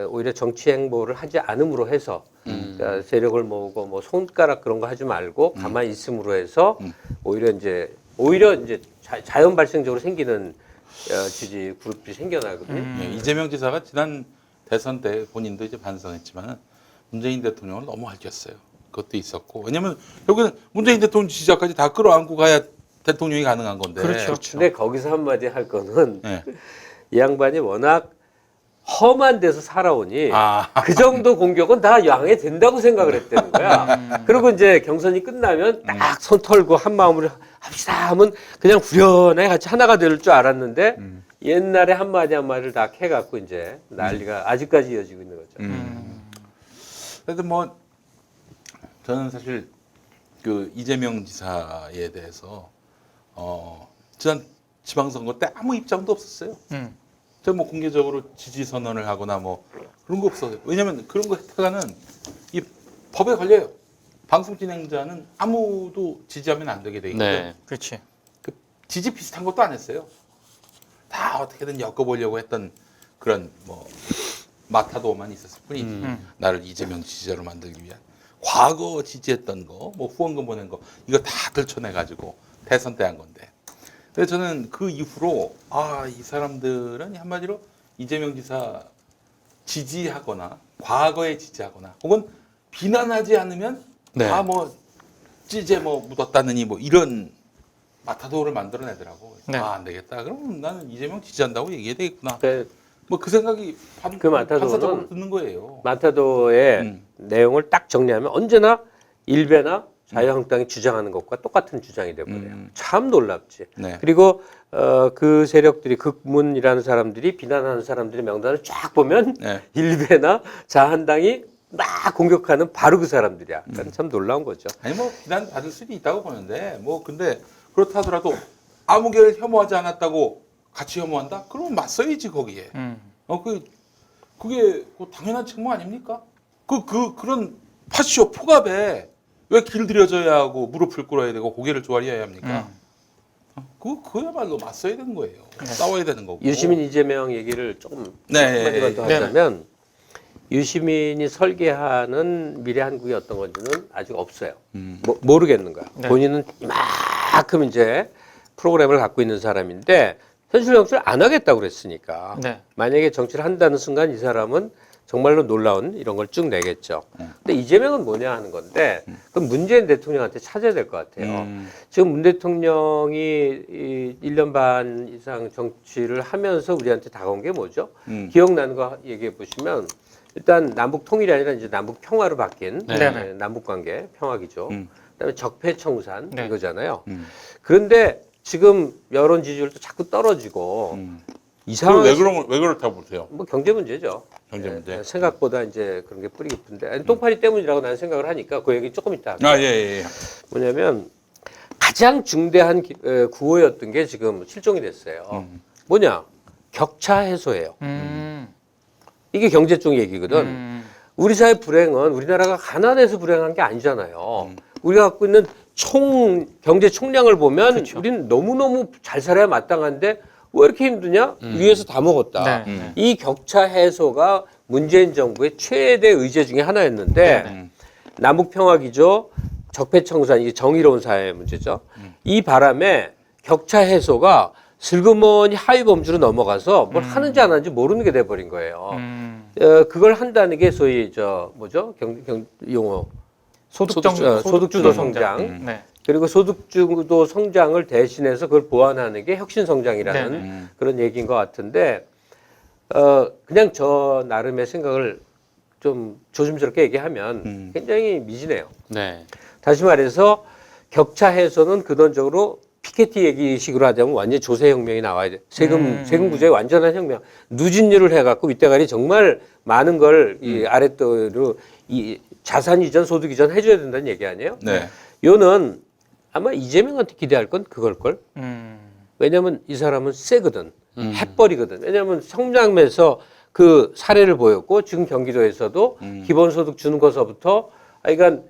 오히려 정치 행보를 하지 않음으로 해서 그러니까 세력을 모으고 뭐 손가락 그런 거 하지 말고 가만히 있음으로 해서 오히려 이제 자연 발생적으로 생기는 지지 그룹들이 생겨나거든요. 예, 이재명 지사가 지난 대선 때 본인도 이제 반성했지만 문재인 대통령을 너무 핥겼어요. 그것도 있었고 왜냐하면 결국에는 문재인 대통령 지지자까지 다 끌어안고 가야 대통령이 가능한 건데. 그렇죠. 근데 거기서 한마디 할 거는 예. 이 양반이 워낙 험한 데서 살아오니 아. 그 정도 공격은 다 양해된다고 생각을 했다는 거야. 그리고 이제 경선이 끝나면 딱 손 털고 한 마음으로 합시다 하면 그냥 후련하게 같이 하나가 될 줄 알았는데 옛날에 한마디 한마디를 다 캐갖고 이제 난리가 아직까지 이어지고 있는 거죠. 그래도 뭐 저는 사실 그 이재명 지사에 대해서 지난 지방선거 때 아무 입장도 없었어요. 저 뭐 공개적으로 지지 선언을 하거나 뭐 그런 거 없어요. 왜냐면 그런 거 했다가는 이 법에 걸려요. 방송 진행자는 아무도 지지하면 안 되게 돼 있거든. 네. 그렇지. 그 지지 비슷한 것도 안 했어요. 다 어떻게든 엮어보려고 했던 그런 뭐 마타도만 있었을 뿐이지. 나를 이재명 지지자로 만들기 위한 과거 지지했던 거, 뭐 후원금 보낸 거 이거 다 들춰내 가지고 대선 때 한 건데. 그래서 저는 그 이후로 이 사람들은 한마디로 이재명 지사 지지하거나 과거에 지지하거나 혹은 비난하지 않으면 네. 다 뭐 찌제 뭐 묻었다느니 뭐 이런 마타도를 만들어내더라고. 네. 안 되겠다. 그럼 나는 이재명 지지한다고 얘기해야 되겠구나. 그 뭐 그 생각이 그 마타도는 반사적으로 드는 거예요. 마타도의 내용을 딱 정리하면 언제나 일베나 자유한국당이 주장하는 것과 똑같은 주장이 되버려요. 참 놀랍지. 네. 그리고 그 세력들이 극문이라는 사람들이 비난하는 사람들의 명단을 쫙 보면 네. 일베나 자한당이 막 공격하는 바로 그 사람들이야. 그러니까 참 놀라운 거죠. 아니 뭐 비난 받을 수도 있다고 보는데 뭐 근데 그렇다 하더라도 아무개를 혐오하지 않았다고 같이 혐오한다? 그러면 맞서야지 거기에. 그게 그 당연한 책무 아닙니까? 그런 파쇼 폭압에 왜 길들여져야 하고 무릎을 꿇어야 되고 고개를 조아려야 합니까? 그야말로 맞서야 되는 거예요. 싸워야 되는 거고. 유시민 이재명 얘기를 조금 네. 한마디만 더 하자면 유시민이 설계하는 미래 한국이 어떤 건지는 아직 없어요. 모르겠는 거야. 네. 본인은 이만큼 이제 프로그램을 갖고 있는 사람인데 현실 정치를 안 하겠다고 그랬으니까 네. 만약에 정치를 한다는 순간 이 사람은 정말로 놀라운 이런 걸 쭉 내겠죠. 근데 이재명은 뭐냐 하는 건데 그럼 문재인 대통령한테 찾아야 될 것 같아요. 지금 문 대통령이 이 1년 반 이상 정치를 하면서 우리한테 다가온 게 뭐죠? 기억나는 거 얘기해 보시면 일단 남북 통일이 아니라 이제 남북 평화로 바뀐 네. 남북 관계 평화기조. 그다음에 적폐청산 네. 이거잖아요. 그런데 지금 여론 지지율도 자꾸 떨어지고 이상한 왜 그렇다고 보세요? 뭐 경제 문제죠. 경제 문제. 네, 생각보다 이제 그런 게 뿌리 깊은데 아니, 똥파리 때문이라고 나는 생각을 하니까 그 얘기 조금 이따 할게요. 예. 뭐냐면 가장 중대한 구호였던 게 지금 실종이 됐어요. 뭐냐? 격차 해소예요. 이게 경제 쪽 얘기거든. 우리 사회 불행은 우리나라가 가난해서 불행한 게 아니잖아요. 우리가 갖고 있는 경제 총량을 보면 그렇죠. 우리는 너무너무 잘 살아야 마땅한데 왜 이렇게 힘드냐? 위에서 다 먹었다. 네. 이 격차 해소가 문재인 정부의 최대 의제 중에 하나였는데 남북 평화 기조, 적폐 청산 이게 정의로운 사회 문제죠. 이 바람에 격차 해소가 슬그머니 하위 범주로 넘어가서 뭘 하는지 안 하는지 모르는 게 돼버린 거예요. 그걸 한다는 게 소위 용어 소득주도 성장. 네. 그리고 소득주도 성장을 대신해서 그걸 보완하는 게 혁신성장이라는 그런 얘기인 것 같은데 그냥 저 나름의 생각을 좀 조심스럽게 얘기하면 굉장히 미진해요. 네. 다시 말해서 격차 해소는 근원적으로 피케티 얘기식으로 하자면 완전 조세혁명이 나와야 돼. 세금 구조의 완전한 혁명. 누진율을 해갖고 윗대가리 정말 많은 걸 이 아랫도로 이 자산 이전, 소득 이전 해줘야 된다는 얘기 아니에요? 네. 요는 아마 이재명한테 기대할 건 그걸걸. 왜냐면 이 사람은 세거든. 햇벌이거든. 왜냐면 성장면서 그 사례를 보였고 지금 경기도에서도 기본소득 주는 것서부터 그러니까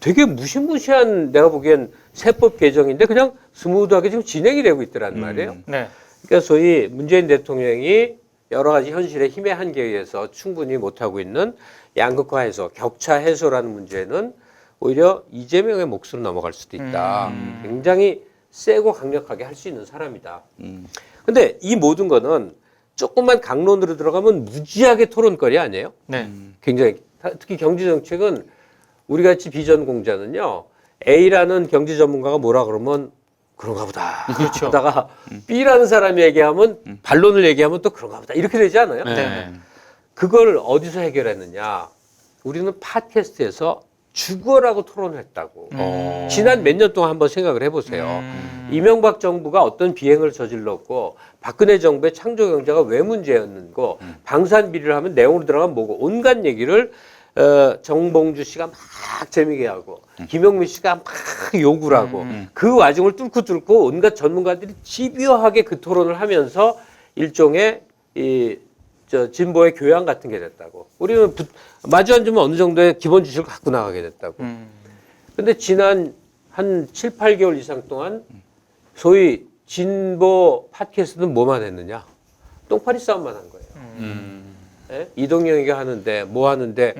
되게 무시무시한 내가 보기엔 세법 개정인데 그냥 스무드하게 지금 진행이 되고 있더란 말이에요. 네. 그러니까 소위 문재인 대통령이 여러 가지 현실의 힘의 한계에 의해서 충분히 못하고 있는 양극화 해소, 격차 해소라는 문제는 오히려 이재명의 몫으로 넘어갈 수도 있다. 굉장히 세고 강력하게 할 수 있는 사람이다. 근데 이 모든 거는 조금만 강론으로 들어가면 무지하게 토론거리 아니에요? 네. 굉장히 특히 경제 정책은 우리 같이 비전 공자는요. A라는 경제 전문가가 뭐라 그러면 그런가 보다. 그렇죠. 하다가 B라는 사람이 얘기하면 반론을 얘기하면 또 그런가 보다. 이렇게 되지 않아요? 네. 그걸 어디서 해결했느냐? 우리는 팟캐스트에서 죽어라고 토론을 했다고. 지난 몇 년 동안 한번 생각을 해보세요. 이명박 정부가 어떤 비행을 저질렀고 박근혜 정부의 창조 경제가 왜 문제였는고 방산 비리를 하면 내용으로 들어가면 뭐고 온갖 얘기를 정봉주 씨가 막 재미게 하고 김영민 씨가 막 욕을 하고 그 와중을 뚫고 온갖 전문가들이 집요하게 그 토론을 하면서 일종의 진보의 교양 같은 게 됐다고. 우리는 마주 앉으면 어느 정도의 기본 지식을 갖고 나가게 됐다고. 근데 지난 한 7, 8개월 이상 동안 소위 진보 팟캐스트는 뭐만 했느냐? 똥파리 싸움만 한 거예요. 예? 이동영이가 하는데 뭐 하는데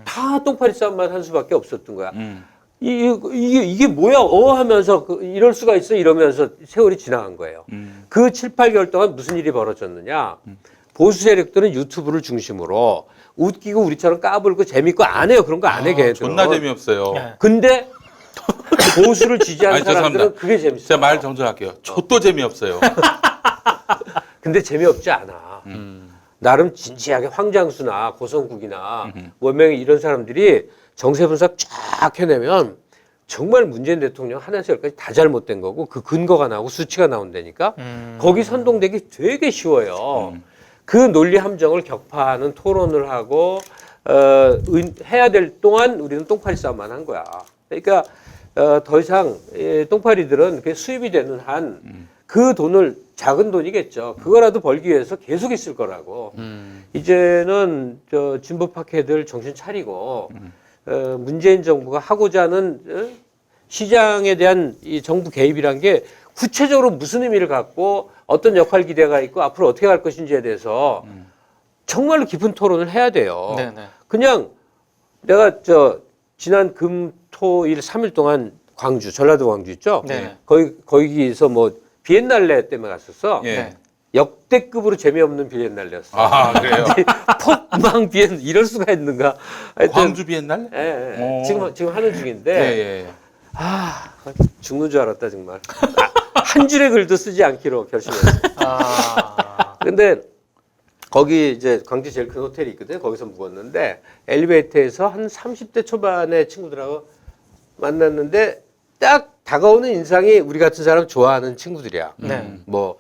다 똥파리 싸움만 한 수밖에 없었던 거야. 이게 뭐야? 하면서 이럴 수가 있어 이러면서 세월이 지나간 거예요. 그 7, 8개월 동안 무슨 일이 벌어졌느냐? 보수 세력들은 유튜브를 중심으로 웃기고 우리처럼 까불고 재밌고 안 해요. 그런 거 안 해, 걔들은. 존나 재미없어요. 네. 근데 보수를 지지하는 아니, 사람들은 죄송합니다. 그게 재밌어요. 제가 말 정정할게요. 좆도 재미없어요. 근데 재미없지 않아. 나름 진지하게 황장수나 고성국이나 원명이 이런 사람들이 정세 분석 쫙 해내면 정말 문재인 대통령 하나에서 열까지 다 잘못된 거고 그 근거가 나오고 수치가 나온다니까 거기 선동되기 되게 쉬워요. 그 논리 함정을 격파하는 토론을 하고 해야 될 동안 우리는 똥파리 싸움만 한 거야. 그러니까 더 이상 똥파리들은 그게 수입이 되는 한 그 돈을 작은 돈이겠죠. 그거라도 벌기 위해서 계속 있을 거라고. 이제는 진보 파케들 정신 차리고 문재인 정부가 하고자 하는 시장에 대한 이 정부 개입이란 게 구체적으로 무슨 의미를 갖고 어떤 역할 기대가 있고 앞으로 어떻게 갈 것인지에 대해서 정말로 깊은 토론을 해야 돼요. 네네. 그냥 내가 지난 금, 토, 일 3일 동안 광주, 전라도 광주 있죠? 네. 거기서 뭐 비엔날레 때문에 갔었어. 예. 네. 역대급으로 재미없는 비엔날레였어. 아, 그래요? 폭망 비엔 이럴 수가 있는가? 하여튼, 광주 비엔날? 예. 오. 지금 하는 중인데 예. 죽는 줄 알았다 정말. 한 줄의 글도 쓰지 않기로 결심했어. 근데 거기 이제 광주 제일 큰 호텔이 있거든요. 거기서 묵었는데 엘리베이터에서 한 30대 초반의 친구들하고 만났는데 딱 다가오는 인상이 우리 같은 사람 좋아하는 친구들이야. 네. 뭐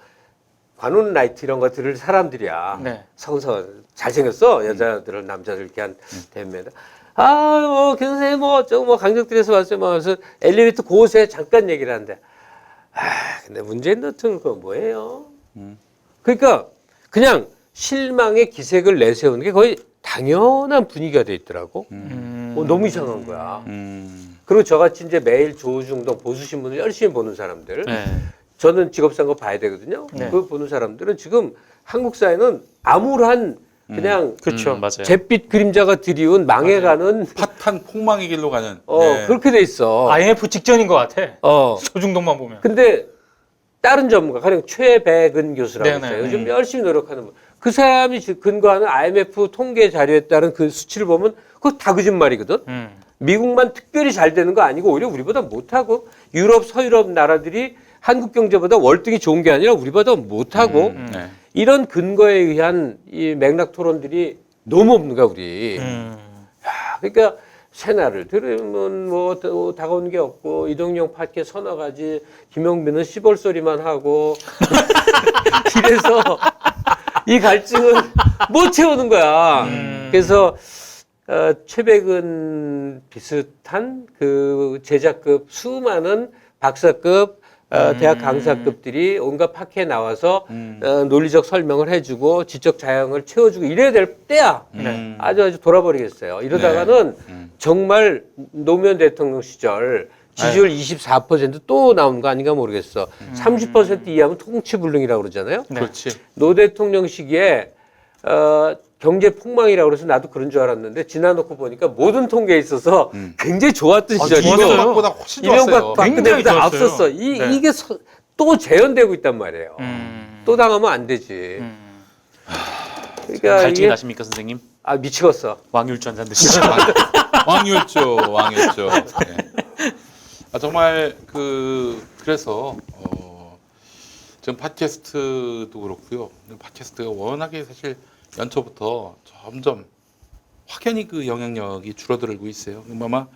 관훈 라이트 이런 거 들을 사람들이야. 네. 서운서운 잘생겼어 여자들은 남자들 이렇게 한 대면 교수님 뭐 강적들에서 왔어요. 뭐 그래서 엘리베이터 곳에 잠깐 얘기를 하는데 근데 문재인 대통령 그거 뭐예요? 그러니까 그냥 실망의 기색을 내세우는 게 거의 당연한 분위기가 돼 있더라고. 너무 이상한 거야. 그리고 저같이 이제 매일 조중동 보수신문을 열심히 보는 사람들, 네. 저는 직업선거 봐야 되거든요. 네. 그걸 보는 사람들은 지금 한국 사회는 암울한 그냥 그렇죠. 맞아요. 잿빛 그림자가 드리운 망해가는 파탄 폭망의 길로 가는. 그렇게 돼 있어. IMF 직전인 것 같아. 소중동만 보면. 근데 다른 전문가, 가령 최백은 교수라고 네네. 있어요. 요즘 열심히 노력하는 분. 그 사람이 근거하는 IMF 통계 자료에 따른 그 수치를 보면 그거 다 거짓말이거든. 미국만 특별히 잘 되는 거 아니고 오히려 우리보다 못하고 유럽, 서유럽 나라들이 한국 경제보다 월등히 좋은 게 아니라 우리보다 못하고 네. 이런 근거에 의한 이 맥락 토론들이 너무 없는 거야 우리. 그러니까 새날을 들으면 뭐 다가오는 게 없고 이동영 팟캐 서너 가지 김영민은 시벌소리만 하고 이래서 이 갈증은 못 채우는 거야. 그래서 최백은 비슷한 그 제자급 수많은 박사급 대학 강사급들이 온갖 팟캐에 나와서 논리적 설명을 해주고 지적 자양을 채워주고 이래야 될 때야. 아주 돌아버리겠어요. 이러다가는 정말 노무현 대통령 시절 지지율 24%또 나오는 거 아닌가 모르겠어. 30% 이하면 통치불능이라고 그러잖아요. 네. 그렇지. 노 대통령 시기에 경제 폭망이라고 그래서 나도 그런 줄 알았는데 지나놓고 보니까 모든 통계에 있어서 굉장히 좋았던 시절이고 좋았어요. 이명박보다 훨씬 좋았어요. 이명박 굉장히 박근혜보다 좋았어요. 앞섰어. 네. 이게 또 재현되고 있단 말이에요. 또 당하면 안 되지. 그러니까 갈증이 이게 나십니까 선생님? 미치겠어. 왕율주 한잔 드시죠. 왕이었죠, 왕이었죠. 네. 정말 그래서 지금 팟캐스트도 그렇고요. 팟캐스트가 워낙에 사실 연초부터 점점 확연히 그 영향력이 줄어들고 있어요. 아마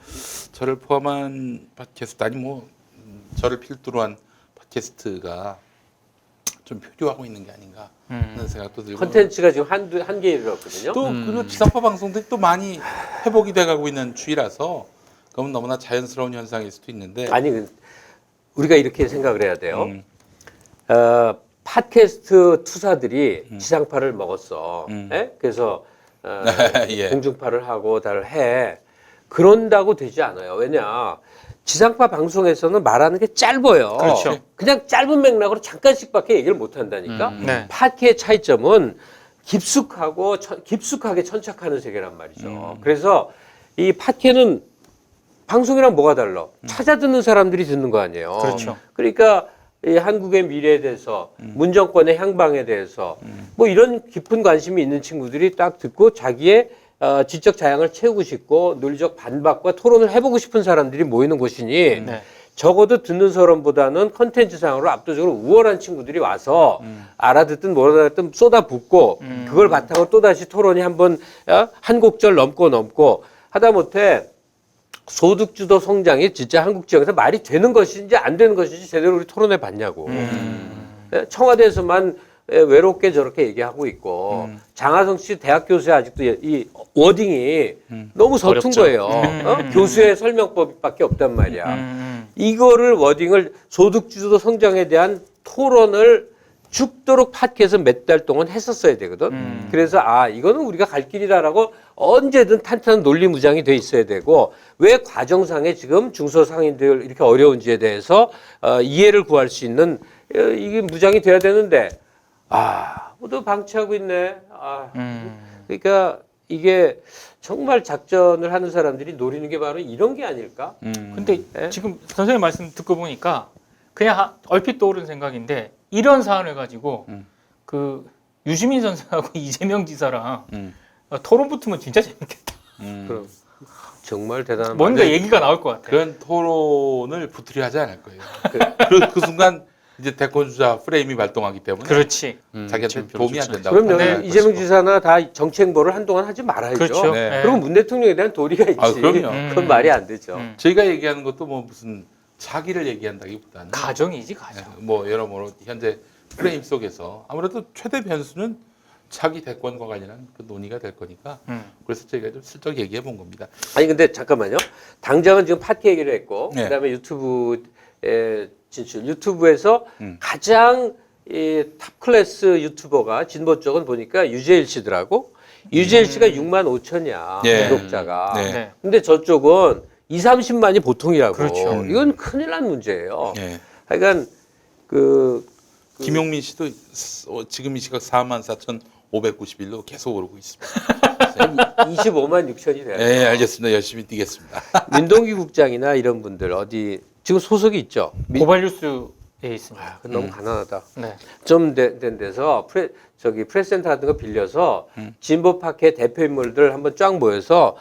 저를 포함한 팟캐스트 아니 뭐 저를 필두로 한 팟캐스트가 좀 표류하고 있는 게 아닌가 하는 생각도 들고 컨텐츠가 지금 한계에 이르렀거든요. 또 그 지상파 방송들이 또 많이 회복이 돼가고 있는 추이라서 그건 너무나 자연스러운 현상일 수도 있는데 아니 우리가 이렇게 생각을 해야 돼요. 팟캐스트 투사들이 지상파를 먹었어. 예? 그래서 예. 공중파를 하고 다를 해. 그런다고 되지 않아요. 왜냐? 지상파 방송에서는 말하는 게 짧아요. 그렇죠. 그냥 짧은 맥락으로 잠깐씩밖에 얘기를 못 한다니까. 네. 팟캐의 차이점은 깊숙하게 천착하는 세계란 말이죠. 그래서 이 팟캐는 방송이랑 뭐가 달라? 찾아 듣는 사람들이 듣는 거 아니에요. 그렇죠. 그러니까 이 한국의 미래에 대해서 문정권의 향방에 대해서 뭐 이런 깊은 관심이 있는 친구들이 딱 듣고 자기의 지적 자양을 채우고 싶고 논리적 반박과 토론을 해보고 싶은 사람들이 모이는 곳이니 네. 적어도 듣는 사람보다는 컨텐츠상으로 압도적으로 우월한 친구들이 와서 알아듣든 못 알아듣든 쏟아붓고 그걸 바탕으로 또다시 토론이 한번 한 곡절 넘고 하다못해 소득주도 성장이 진짜 한국 지역에서 말이 되는 것인지 안 되는 것인지 제대로 우리 토론해 봤냐고. 청와대에서만 외롭게 저렇게 얘기하고 있고 장하성 씨 대학 교수의 아직도 이 워딩이 너무 서툰 어렵죠. 거예요. 교수의 설명법밖에 없단 말이야. 이거를 워딩을 소득주도 성장에 대한 토론을 죽도록 팟캐에서 몇 달 동안 했었어야 되거든. 그래서 이거는 우리가 갈 길이다라고 언제든 탄탄한 논리 무장이 돼 있어야 되고 왜 과정상에 지금 중소상인들 이렇게 어려운지에 대해서 이해를 구할 수 있는 이게 무장이 돼야 되는데 모두 방치하고 있네. 그러니까 이게 정말 작전을 하는 사람들이 노리는 게 바로 이런 게 아닐까? 근데 지금 선생님 말씀 듣고 보니까 그냥 얼핏 떠오른 생각인데 이런 사안을 가지고 그 유시민 선생하고 이재명 지사랑 토론 붙으면 진짜 재밌겠다. 그럼 정말 대단한 뭔가 말이에요. 얘기가 나올 것 같아요. 그런 토론을 부트려 하지 않을 거예요. 그 순간 이제 대권 주자 프레임이 발동하기 때문에 그렇지. 자기한테 지금 별로 도움이 안 좋지 된다고. 그럼요. 판단할 이재명 것이고. 지사나 다 정치행보를 한동안 하지 말아야죠. 그렇죠. 네. 네. 그리고 문 대통령에 대한 도리가 있지. 그럼요. 그건 말이 안 되죠. 저희가 얘기하는 것도 뭐 무슨 자기를 얘기한다기보다는 가정이지 가정. 뭐 여러모로 현재 프레임 속에서 아무래도 최대 변수는 차기 대권과 관련한 그 논의가 될 거니까 그래서 저희가 좀 슬쩍 얘기해 본 겁니다. 아니 근데 잠깐만요. 당장은 지금 팟캐 얘기를 했고 네. 그다음에 유튜브에 진출. 유튜브에서 가장 탑 클래스 유튜버가 진보 쪽은 보니까 유재일 씨더라고. 유재일 씨가 6만 5천이야 네. 구독자가. 네. 네. 근데 저쪽은 2, 30만이 보통이라고. 그렇죠. 이건 큰일 난 문제예요. 예. 하여간 김용민 씨도 지금 이 시각 44,591로 계속 오르고 있습니다. 25만 6천이 돼요. 네, 알겠습니다. 열심히 뛰겠습니다. 민동기 국장이나 이런 분들 어디 지금 소속이 있죠. 고발뉴스에 있습니다. 그건 너무 가난하다. 네. 좀 된 데서 프레스센터 같은 거 빌려서 진보 팟캐 대표 인물들 한번 쫙 모여서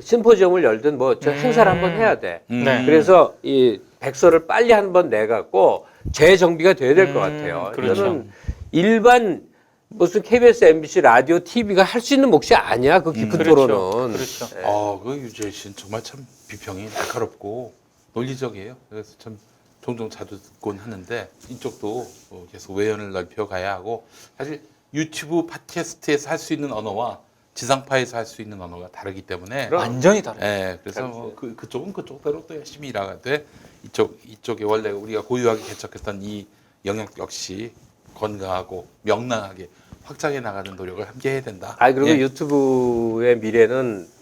심포지엄을 열든 뭐 저 행사를 한번 해야 돼. 네. 그래서 이 백서를 빨리 한번 내갖고 재정비가 돼야 될 것 같아요. 그렇죠. 이거는 일반 무슨 KBS, MBC, 라디오, TV가 할 수 있는 몫이 아니야. 그 깊은 그렇죠. 토론은. 그렇죠. 그 유재일 씨는 정말 참 비평이 날카롭고 논리적이에요. 그래서 참 종종 자주 듣곤 하는데 이쪽도 계속 외연을 넓혀가야 하고 사실 유튜브 팟캐스트에서 할 수 있는 언어와 지상파에서 할 수 있는 언어가 다르기 때문에 완전히 다르죠. 예, 그래서 그쪽은 그쪽대로 또 열심히 일하되 이쪽에 원래 우리가 고유하게 개척했던 이 영역 역시 건강하고 명랑하게 확장해 나가는 노력을 함께 해야 된다. 그리고 예. 유튜브의 미래는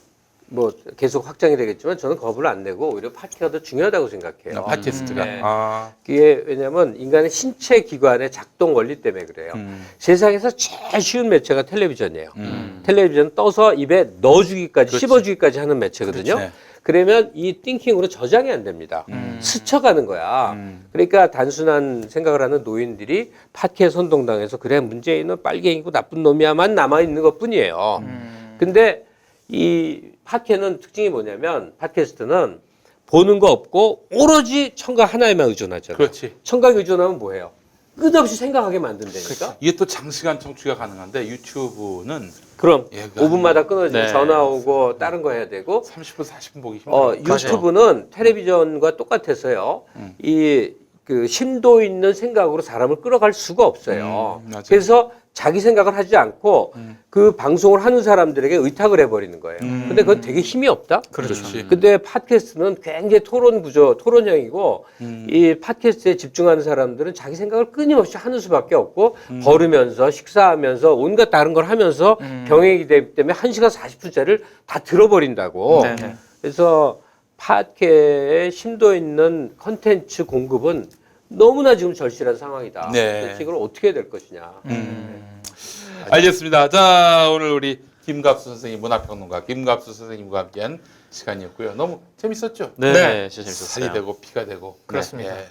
뭐 계속 확장이 되겠지만 저는 겁을 안 내고 오히려 팟캐스트가 더 중요하다고 생각해요. 팟캐스트가 네. 그게 왜냐하면 인간의 신체 기관의 작동 원리 때문에 그래요. 세상에서 제일 쉬운 매체가 텔레비전이에요. 텔레비전 떠서 입에 넣어주기까지 그렇지. 씹어주기까지 하는 매체거든요. 그렇지. 그러면 이 띵킹으로 저장이 안 됩니다. 스쳐가는 거야. 그러니까 단순한 생각을 하는 노인들이 팟캐스트 선동당해서 그래 문재인은 빨갱이고 나쁜 놈이야만 남아있는 것뿐이에요. 근데 이 팟캐스트는 특징이 뭐냐면 팟캐스트는 보는 거 없고 오로지 청각 하나에만 의존하잖아요. 그렇지. 청각 의존하면 뭐예요? 끝없이 생각하게 만든다니까. 이게 또 장시간 청취가 가능한데 유튜브는 그럼 얘가 5분마다 끊어지고 네. 전화 오고 다른 거 해야 되고 30분 40분 보기 힘들어. 유튜브는 텔레비전과 똑같아서요. 이 그 심도 있는 생각으로 사람을 끌어갈 수가 없어요. 맞아요. 그래서 자기 생각을 하지 않고 그 방송을 하는 사람들에게 의탁을 해버리는 거예요. 근데 그건 되게 힘이 없다. 그렇지. 근데 팟캐스트는 굉장히 토론 구조, 토론형이고 이 팟캐스트에 집중하는 사람들은 자기 생각을 끊임없이 하는 수밖에 없고 걸으면서 식사하면서 온갖 다른 걸 하면서 병행이 되기 때문에 1시간 40분짜리를 다 들어버린다고. 네네. 그래서 팟캐의 심도 있는 컨텐츠 공급은 너무나 지금 절실한 상황이다. 네. 그래서 이걸 어떻게 해야 될 것이냐. 알겠습니다. 자, 오늘 우리 김갑수 선생님, 문화평론가 김갑수 선생님과 함께한 시간이었고요. 너무 재밌었죠? 네, 진짜 살이 재밌었어요. 되고 피가 되고 그렇습니다. 예,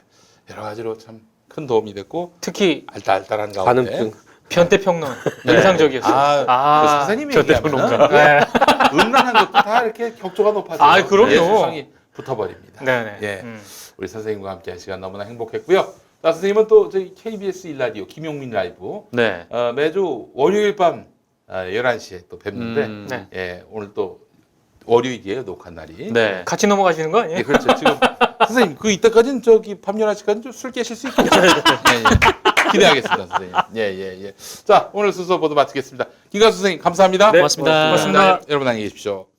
여러 가지로 참 큰 도움이 됐고 특히 알딸딸한 가운데 관음증. 변태평론 인상적이었어요. 그 선생님이 변태평론가. 얘기하면 네. 음란한 것도 다 이렇게 격조가 높아져요. 아, 그럼요. 예술성이 붙어버립니다. 네네. 예, 우리 선생님과 함께한 시간 너무나 행복했고요. 자, 선생님은 또 저희 KBS 1라디오 김용민 라이브 네. 매주 월요일 밤 11시에 또 뵙는데 네. 예, 오늘 또 월요일이에요, 녹화 날이. 네. 같이 넘어가시는 거 아니에요? 예, 그렇죠. 지금 선생님 그 이때까지는 저기 밤 11시까지는 좀 술 깨실 수 있겠죠? 예, 예. 기대하겠습니다, 선생님. 예. 자, 오늘 순서 모두 마치겠습니다. 김갑수 선생님 감사합니다. 고맙습니다. 고맙습니다. 여러분 안녕히 계십시오.